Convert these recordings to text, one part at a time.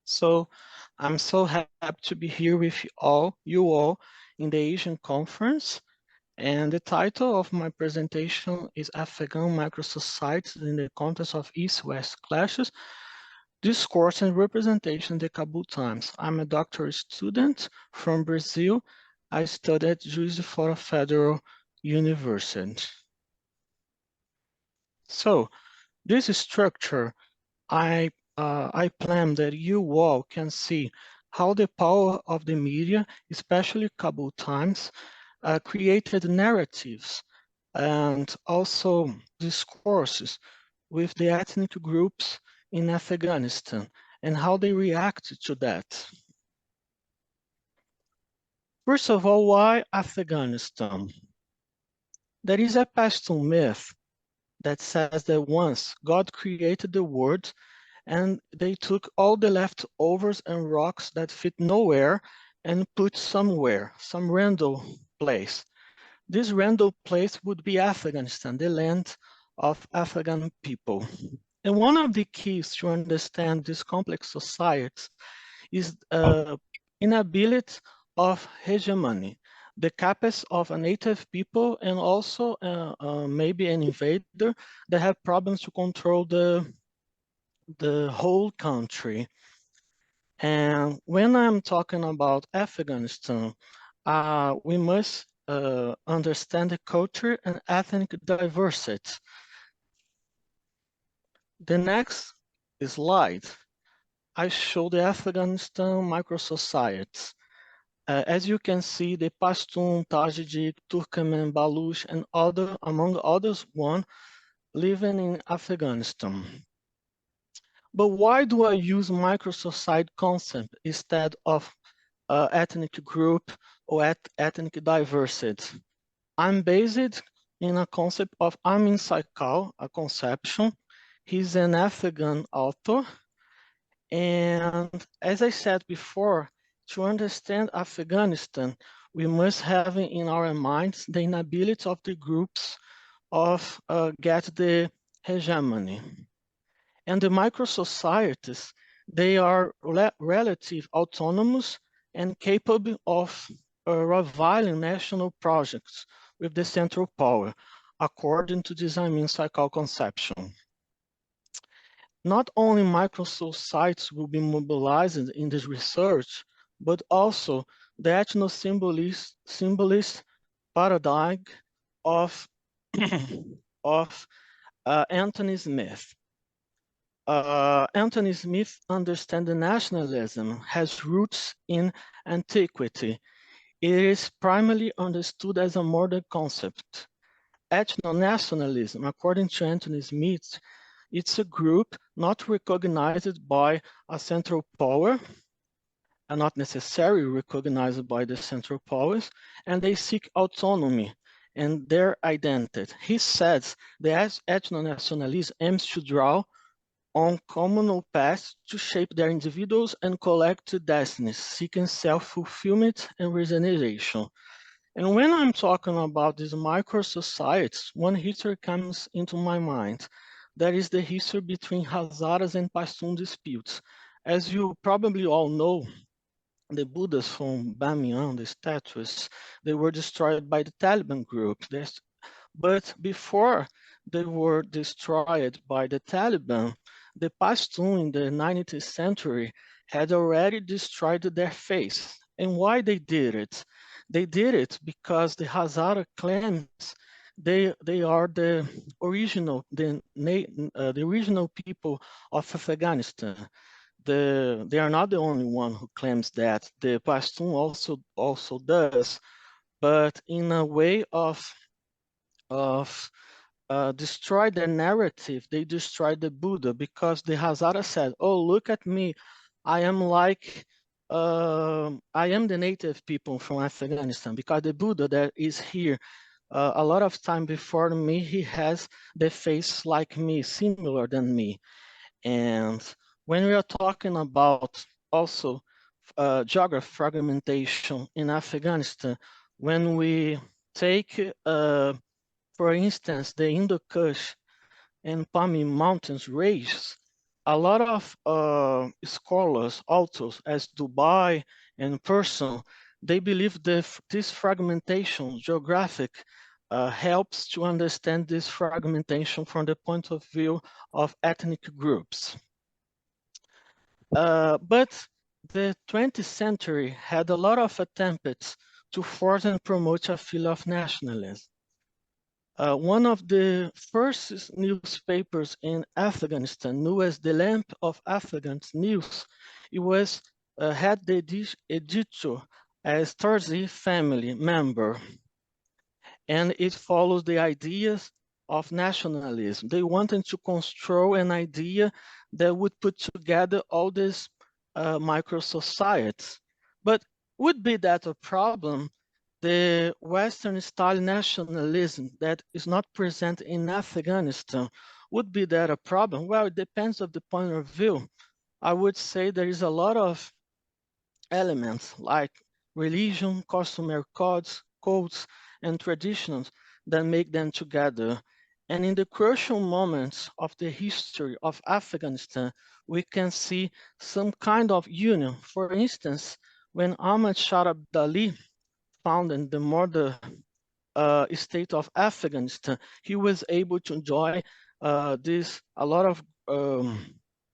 So I'm so happy to be here with you all in the Asian conference. And the title of my presentation is Afghan Microsocieties in the Context of East-West Clashes, Discourse and Representation in the Kabul Times. I'm a doctoral student from Brazil. I studied at Juiz Fora Federal University. So this structure, I plan that you all can see how the power of the media, especially Kabul Times, created narratives and also discourses with the ethnic groups in Afghanistan and how they reacted to that. First of all, why Afghanistan? There is a Pashtun myth that says that once God created the world and they took all the leftovers and rocks that fit nowhere and put somewhere, some random place. This random place would be Afghanistan, the land of Afghan people. And one of the keys to understand this complex society is inability of hegemony, the capacity of a native people and also maybe an invader that have problems to control the whole country. And when I'm talking about Afghanistan, we must understand the culture and ethnic diversity. The next slide, I show the Afghanistan microsocieties. As you can see, the Pashtun, Tajik, Turkmen, Baluch, and among others, one living in Afghanistan. But why do I use microsociety concept instead of ethnic group or ethnic diversity? I'm based in a concept of Amin Saikal, a conception. He's an Afghan author. And as I said before, to understand Afghanistan, we must have in our minds the inability of the groups of get the hegemony. And the microsocieties, they are relative autonomous and capable of rivaling national projects with the central power, according to this Amin-Saikal conception. Not only microsocieties will be mobilized in this research, but also the ethno-symbolist paradigm of, Anthony Smith. Anthony Smith understands nationalism has roots in antiquity. It is primarily understood as a modern concept. Ethno-nationalism, according to Anthony Smith, it's a group not recognized by a central power, and not necessarily recognized by the central powers, and they seek autonomy and their identity. He says that ethno-nationalism aims to draw on communal paths to shape their individuals and collective destinies, seeking self-fulfillment and regeneration. And when I'm talking about these micro-societies, one history comes into my mind. That is the history between Hazaras and Pashtun disputes. As you probably all know, the Buddhas from Bamiyan, the statues, they were destroyed by the Taliban group. But before they were destroyed by the Taliban, the Pashtun in the 19th century had already destroyed their faith. And why they did it? They did it because the Hazara claims they are the original people of Afghanistan. They are not the only one who claims that. The Pashtun also does, but in a way of destroy their narrative, they destroyed the Buddha, because the Hazara said, oh, look at me, I am like, I am the native people from Afghanistan, because the Buddha that is here a lot of time before me, he has the face like me, similar than me. And when we are talking about also geography fragmentation in Afghanistan, when we take for instance, the Indo-Kush and Pami Mountains range, a lot of scholars, authors, as Dubai and Person, they believe that this fragmentation, geographic, helps to understand this fragmentation from the point of view of ethnic groups. But the 20th century had a lot of attempts to force and promote a feel of nationalism. One of the first newspapers in Afghanistan, known as the Lamp of Afghans News, it was had the editor as Tarzi family member, and it follows the ideas of nationalism. They wanted to control an idea that would put together all these micro-societies. But would be that a problem? The Western style nationalism that is not present in Afghanistan, would be that a problem? Well, it depends on the point of view. I would say there is a lot of elements like religion, customary codes, and traditions that make them together. And in the crucial moments of the history of Afghanistan, we can see some kind of union. For instance, when Ahmad Shah Abdali founded the modern state of Afghanistan, he was able to enjoy a lot of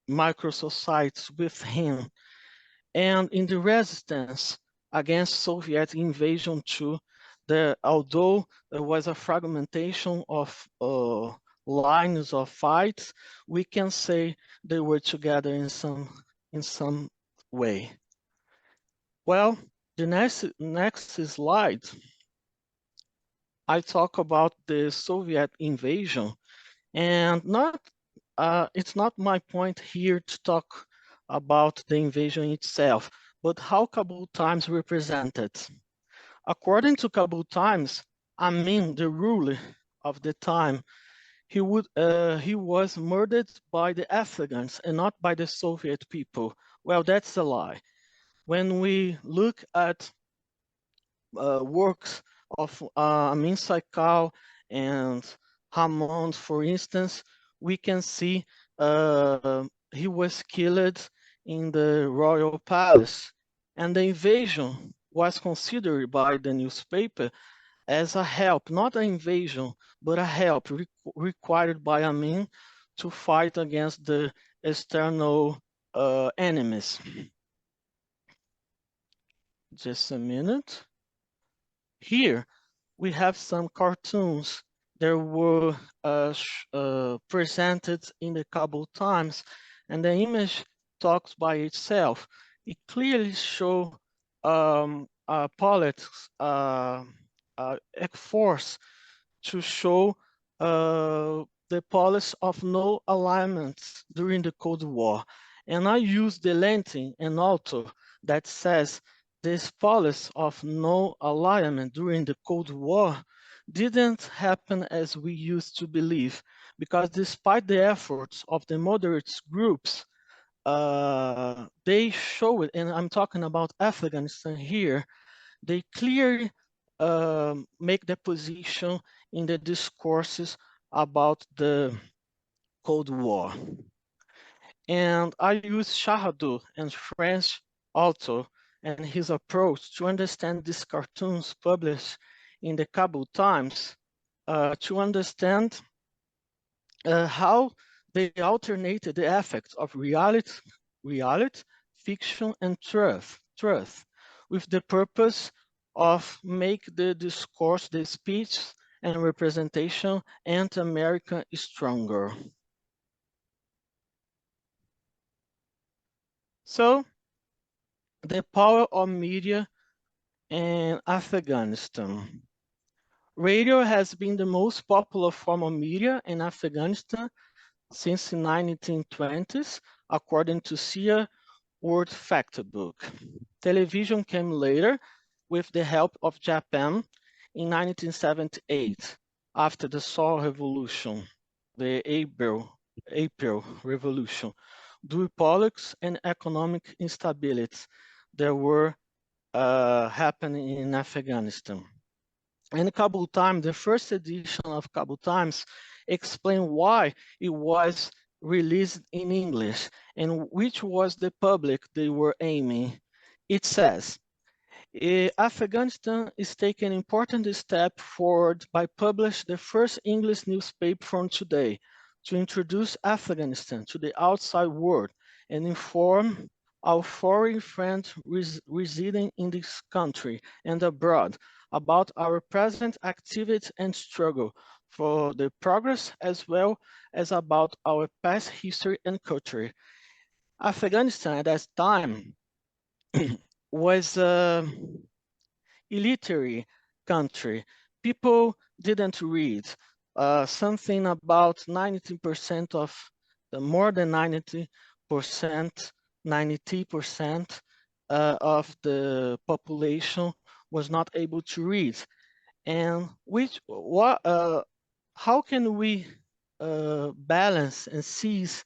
micro-societies with him. And in the resistance against Soviet invasion too, although there was a fragmentation of lines of fights, we can say they were together in some way. Well, the next slide, I talk about the Soviet invasion, and it's not my point here to talk about the invasion itself, but how Kabul Times represented. According to Kabul Times, Amin, the ruler of the time, he was murdered by the Afghans and not by the Soviet people. Well, that's a lie. When we look at works of Amin Saikal and Hamon, for instance, we can see he was killed in the royal palace, and the invasion was considered by the newspaper as a help, not an invasion, but a help required by Amin to fight against the external enemies. Just a minute. Here we have some cartoons that were presented in the Kabul Times, and the image talks by itself. It clearly shows politics, force to show the policy of no alignments during the Cold War. And I use the Latin and author that says this policy of no alignment during the Cold War didn't happen as we used to believe, because despite the efforts of the moderate groups, they show it, and I'm talking about Afghanistan here, they clearly make the position in the discourses about the Cold War. And I use Shahadou and French author and his approach to understand these cartoons published in the Kabul Times, to understand how they alternated the effects of reality, fiction, and truth, with the purpose of make the discourse, the speech, and representation anti-American stronger. So, the power of media in Afghanistan. Radio has been the most popular form of media in Afghanistan since the 1920s, according to SIA World Factbook. Television came later with the help of Japan in 1978, after the Seoul Revolution, the April Revolution, due to politics and economic instability that were happening in Afghanistan. And Kabul Times, the first edition of Kabul Times, explained why it was released in English, and which was the public they were aiming. It says, Afghanistan is taking an important step forward by publishing the first English newspaper from today to introduce Afghanistan to the outside world and inform our foreign friends residing in this country and abroad about our present activity and struggle for the progress as well as about our past history and culture. Afghanistan at that time was illiterate country. People didn't read. Something about 90% of more than 90% of the population was not able to read. And how can we balance and seize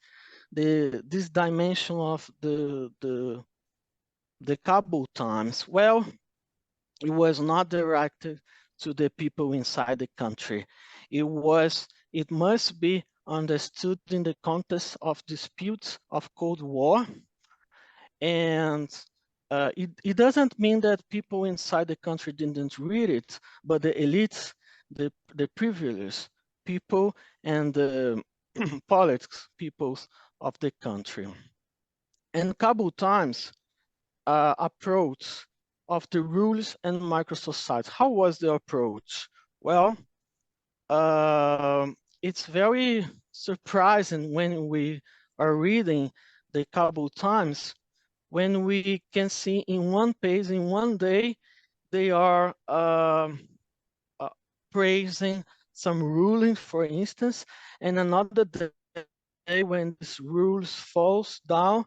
this dimension of the Kabul Times? Well, it was not directed to the people inside the country. It must be understood in the context of disputes of Cold War. And it doesn't mean that people inside the country didn't read it, but the elites, the privileged people and the politics peoples of the country. And Kabul Times approach of the rules and microsocieties. How was the approach? Well, it's very surprising when we are reading the Kabul Times, when we can see in one page, in one day, they are praising some ruling, for instance, and another day when this rules falls down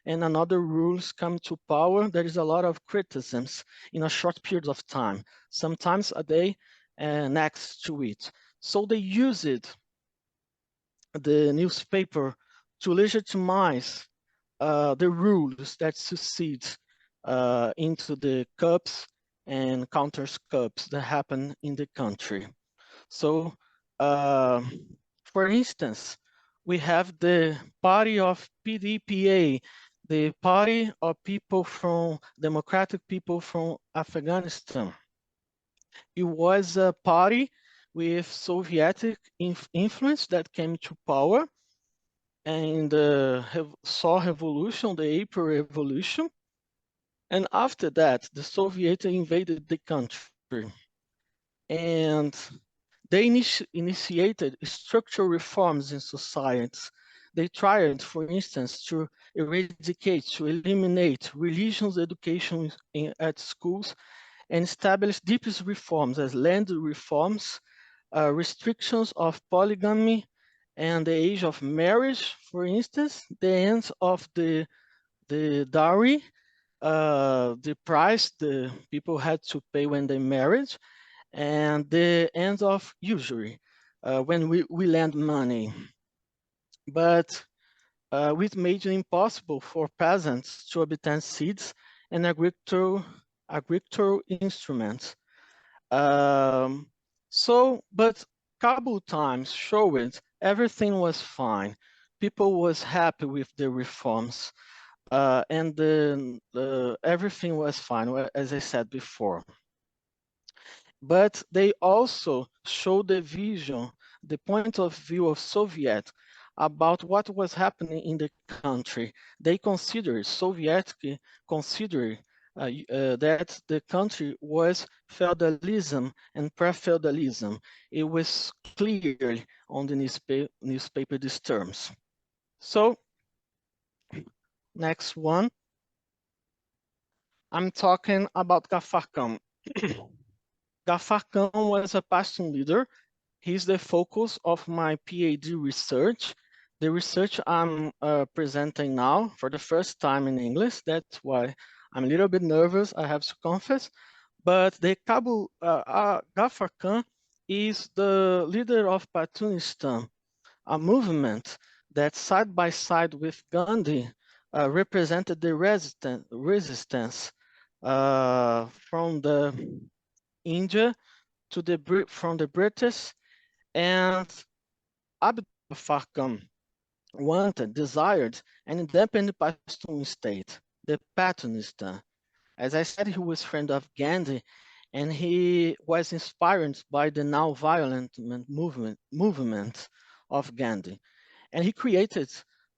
and another rules come to power, there is a lot of criticisms in a short period of time, sometimes a day next to it. So they use it, the newspaper, to legitimize the rules that succeed into the coups and counters coups that happen in the country. So, for instance, we have the party of PDPA, the party of people from democratic people from Afghanistan. It was a party with Soviet influence that came to power and saw revolution, the April Revolution. And after that, the Soviets invaded the country. And they initiated structural reforms in societies. They tried, for instance, to eradicate, to eliminate religious education at schools and establish deepest reforms as land reforms, restrictions of polygamy and the age of marriage, for instance, the end of the dowry, the price the people had to pay when they married, and the end of usury, when we lend money. But which made it impossible for peasants to obtain seeds and agricultural instruments. But Kabul Times showed everything was fine. People was happy with the reforms, and everything was fine, as I said before. But they also showed the vision, the point of view of Soviet about what was happening in the country. They considered, Soviet considered that the country was feudalism and pre-feudalism. It was clear on the newspaper these terms. So, next one. I'm talking about Ghaffar Khan. Ghaffar Khan was a Pashtun leader. He's the focus of my PhD research. The research I'm presenting now for the first time in English. That's why I'm a little bit nervous, I have to confess. But the Ghaffar Khan is the leader of Pashtunistan, a movement that side by side with Gandhi represented the resistance from the India from the British, and Abdul Ghaffar Khan wanted, desired an independent Pashtun state, the Patunistan. As I said, he was friend of Gandhi, and he was inspired by the now violent movement of Gandhi. And he created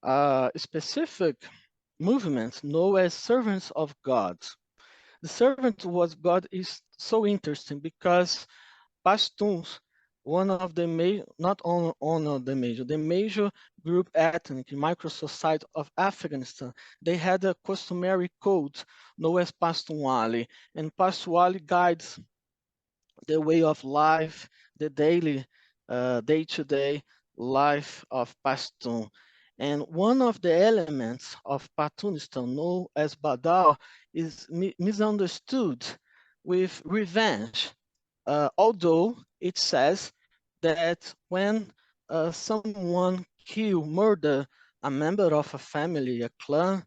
a specific movement known as Servants of God. The servant was God is so interesting because Pashtuns, one of the not on the major group ethnic micro-society of Afghanistan, they had a customary code known as Pashtunwali, and Pashtunwali guides the way of life, the daily, day-to-day life of Pashtun. And one of the elements of Pashtunistan, known as Badal, is misunderstood with revenge. Although it says that when someone murder a member of a family, a clan,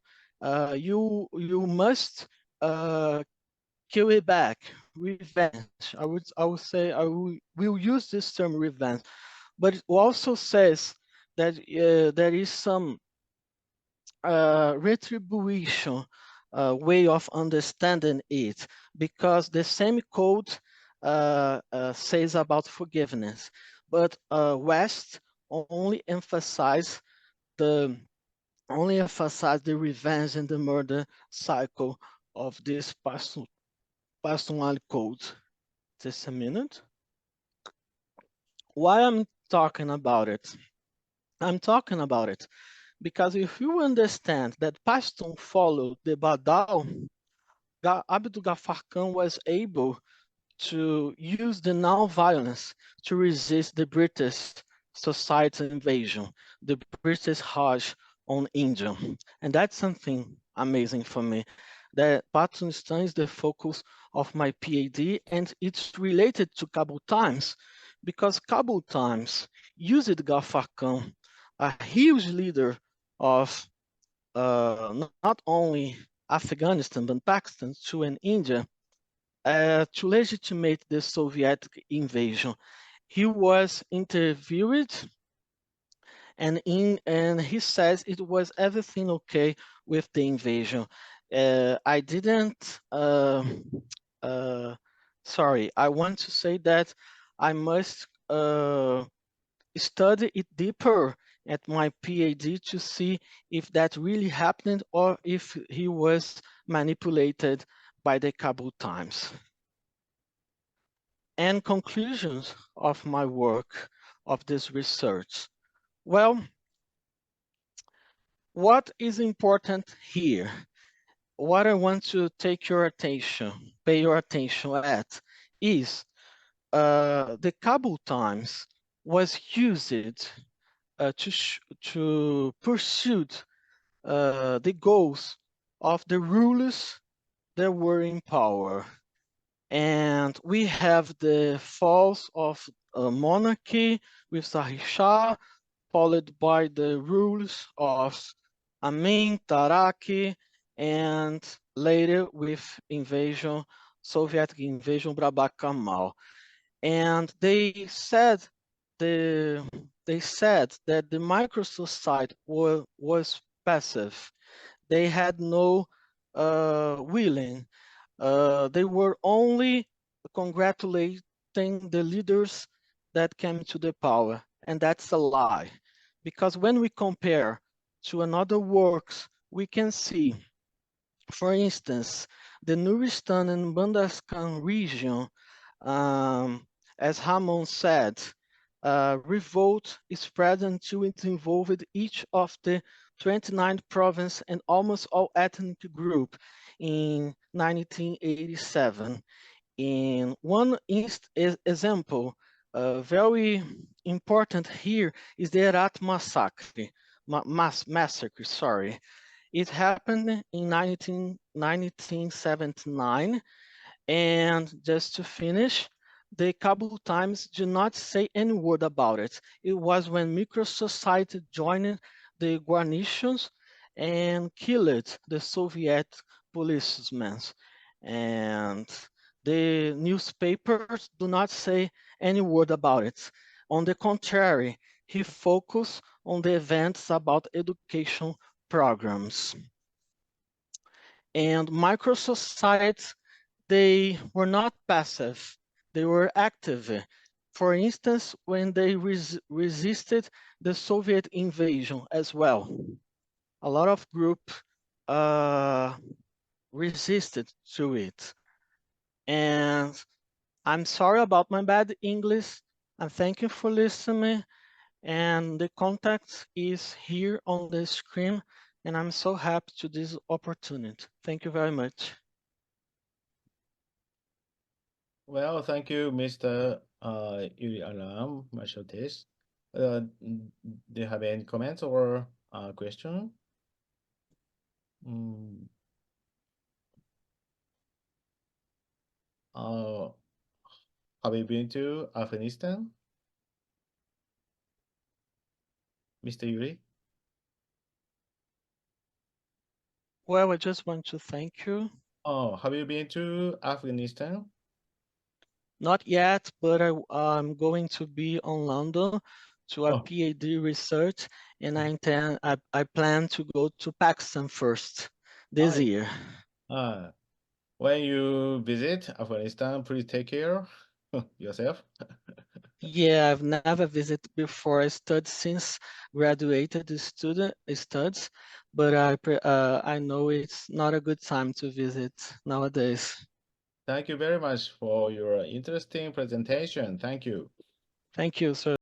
you must kill it back, revenge. I will use this term revenge, but it also says that there is some retribution way of understanding it, because the same code says about forgiveness, but West only emphasize the revenge and the murder cycle of this personal code. Just a minute. Why I'm talking about it? I'm talking about it because if you understand that Pashtun followed the Badal, Abdul Ghaffar Khan was able to use the non-violence to resist the British society invasion, the British Raj on India. And that's something amazing for me. That Pakistan is the focus of my PhD, and it's related to Kabul Times because Kabul Times used Ghaffar Khan, a huge leader of not only Afghanistan but Pakistan to an India, to legitimate the Soviet invasion. He was interviewed, and he says it was everything okay with the invasion. I didn't. Sorry, I want to say that I must study it deeper at my PhD to see if that really happened or if he was manipulated by the Kabul Times. And conclusions of my work, of this research. Well, what is important here? What I want to take your attention, pay your attention at, is the Kabul Times was used to pursue the goals of the rulers that were in power. And we have the falls of monarchy with Sahih Shah, followed by the rules of Amin, Taraki, and later with invasion, Soviet invasion, Brabak Kamal. And they said that the microsociety was passive. They had no willing. They were only congratulating the leaders that came to the power, and that's a lie. Because when we compare to another works, we can see, for instance, the Nuristan and Bandaskan region, as Ramon said, revolt spread until it involved each of the 29 provinces and almost all ethnic group in 1987. In one example, very important here is the Herat massacre. Massacre, sorry. It happened in 1979, and just to finish, the Kabul Times did not say any word about it. It was when Microssociety joined the guarnitions and killed the Soviet policemen. And the newspapers do not say any word about it. On the contrary, he focused on the events about education programs. And microsocieties, they were not passive, they were active. For instance, when they resisted the Soviet invasion as well. A lot of groups resisted to it. And I'm sorry about my bad English, and thank you for listening. And the contact is here on the screen, and I'm so happy to this opportunity. Thank you very much. Well, thank you, Mr. Yuri Alam, Marshall Tesch. Do you have any comments or question? Mm, uh, have you been to Afghanistan, Mr. Yuri? Well, I just want to thank you. Oh, have you been to Afghanistan? Not yet, but I'm going to be on London to a Oh, PhD research, and I plan to go to Pakistan first this I, year. uh, when you visit Afghanistan, please take care yourself. Yeah, I've never visited before. I studied since graduated the student studies, but I know it's not a good time to visit nowadays. Thank you very much for your interesting presentation. Thank you. Thank you, sir.